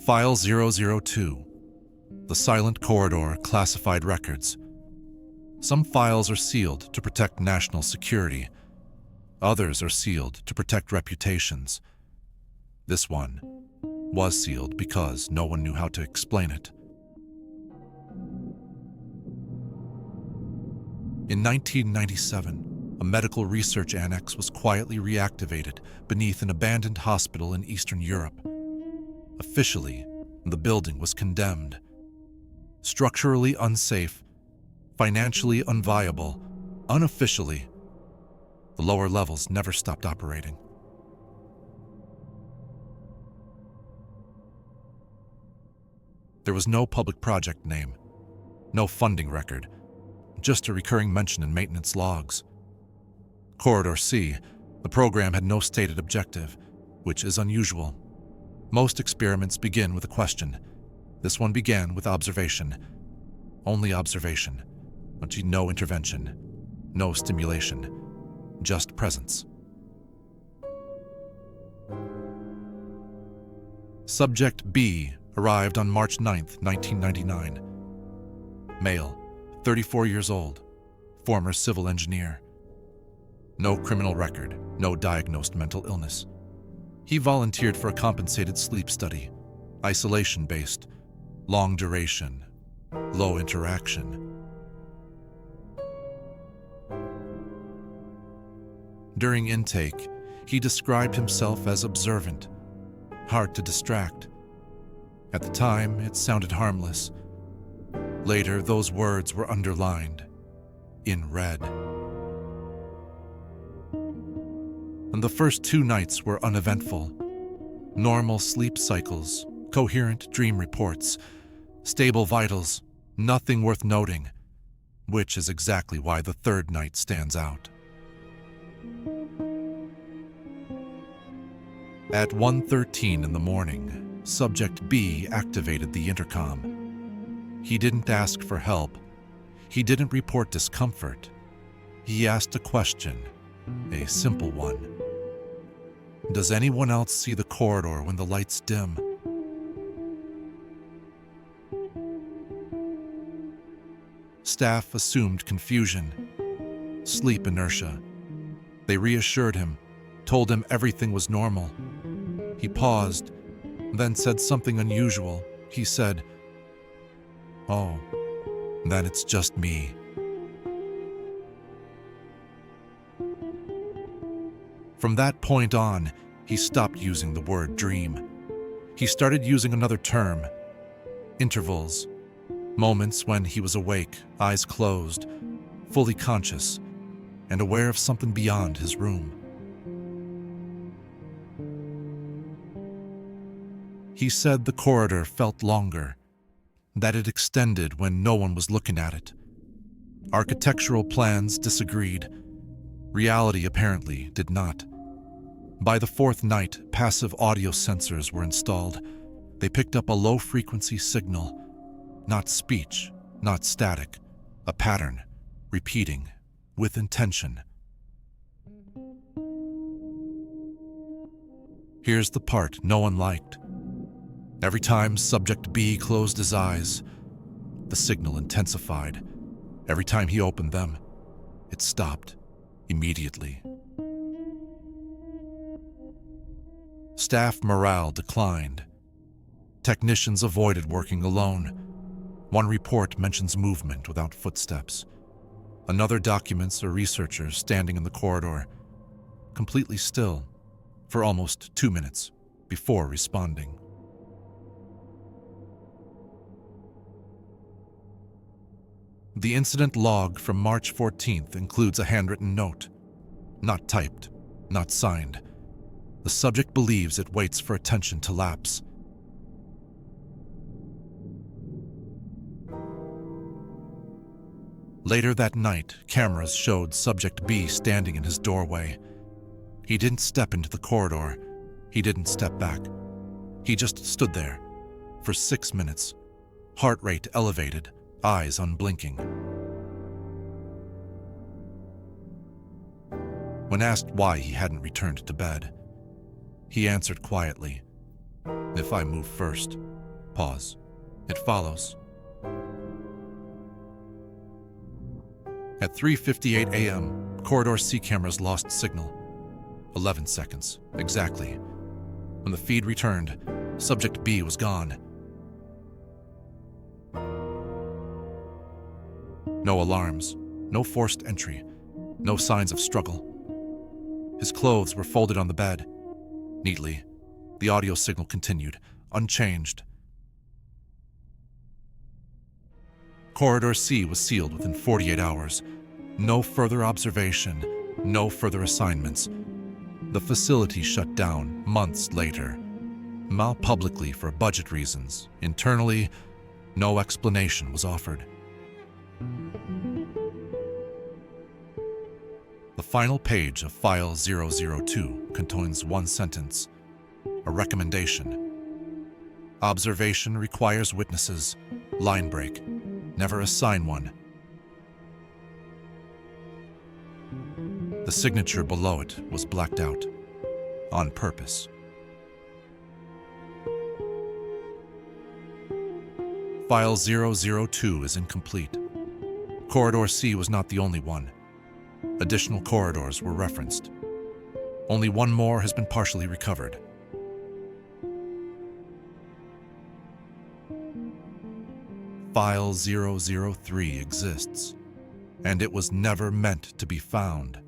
File 002. The Silent Corridor Classified Records. Some files are sealed to protect national security. Others are sealed to protect reputations. This one was sealed because no one knew how to explain it. In 1997, a medical research annex was quietly reactivated beneath an abandoned hospital in Eastern Europe. Officially, the building was condemned. Structurally unsafe, financially unviable, unofficially, the lower levels never stopped operating. There was no public project name, no funding record, just a recurring mention in maintenance logs. Corridor C, the program had no stated objective, which is unusual. Most experiments begin with a question. This one began with observation. Only observation. No intervention. No stimulation. Just presence. Subject B arrived on March 9, 1999. Male, 34 years old, former civil engineer. No criminal record, no diagnosed mental illness. He volunteered for a compensated sleep study, isolation-based, long duration, low interaction. During intake, he described himself as observant, hard to distract. At the time, it sounded harmless. Later, those words were underlined, in red. And the first 2 nights were uneventful. Normal sleep cycles, coherent dream reports, stable vitals, nothing worth noting, which is exactly why the 3rd night stands out. At 1:13 in the morning, Subject B activated the intercom. He didn't ask for help. He didn't report discomfort. He asked a question, a simple one. Does anyone else see the corridor when the lights dim? Staff assumed confusion, sleep inertia. They reassured him, told him everything was normal. He paused, then said something unusual. He said, "Oh, then it's just me." From that point on, he stopped using the word dream. He started using another term, intervals, moments when he was awake, eyes closed, fully conscious, and aware of something beyond his room. He said the corridor felt longer, that it extended when no one was looking at it. Architectural plans disagreed. Reality apparently did not. By the 4th night, passive audio sensors were installed. They picked up a low-frequency signal, not speech, not static, a pattern, repeating, with intention. Here's the part no one liked. Every time Subject B closed his eyes, the signal intensified. Every time he opened them, it stopped immediately. Staff morale declined. Technicians avoided working alone. One report mentions movement without footsteps. Another documents a researcher standing in the corridor, completely still, for almost 2 minutes before responding. The incident log from March 14th includes a handwritten note, not typed, not signed. The subject believes it waits for attention to lapse. Later that night, cameras showed Subject B standing in his doorway. He didn't step into the corridor. He didn't step back. He just stood there for 6 minutes, heart rate elevated, eyes unblinking. When asked why he hadn't returned to bed, he answered quietly, "If I move first, pause, it follows." At 3:58 a.m., Corridor C cameras lost signal. 11 seconds, exactly. When the feed returned, Subject B was gone. No alarms, no forced entry, no signs of struggle. His clothes were folded on the bed. Neatly, the audio signal continued, unchanged. Corridor C was sealed within 48 hours. No further observation, no further assignments. The facility shut down months later. Publicly for budget reasons. Internally, no explanation was offered. The final page of File 002 contains one sentence, a recommendation. Observation requires witnesses. Line break. Never assign one. The signature below it was blacked out, on purpose. File 002 is incomplete. Corridor C was not the only one. Additional corridors were referenced. Only one more has been partially recovered. File 003 exists, and it was never meant to be found.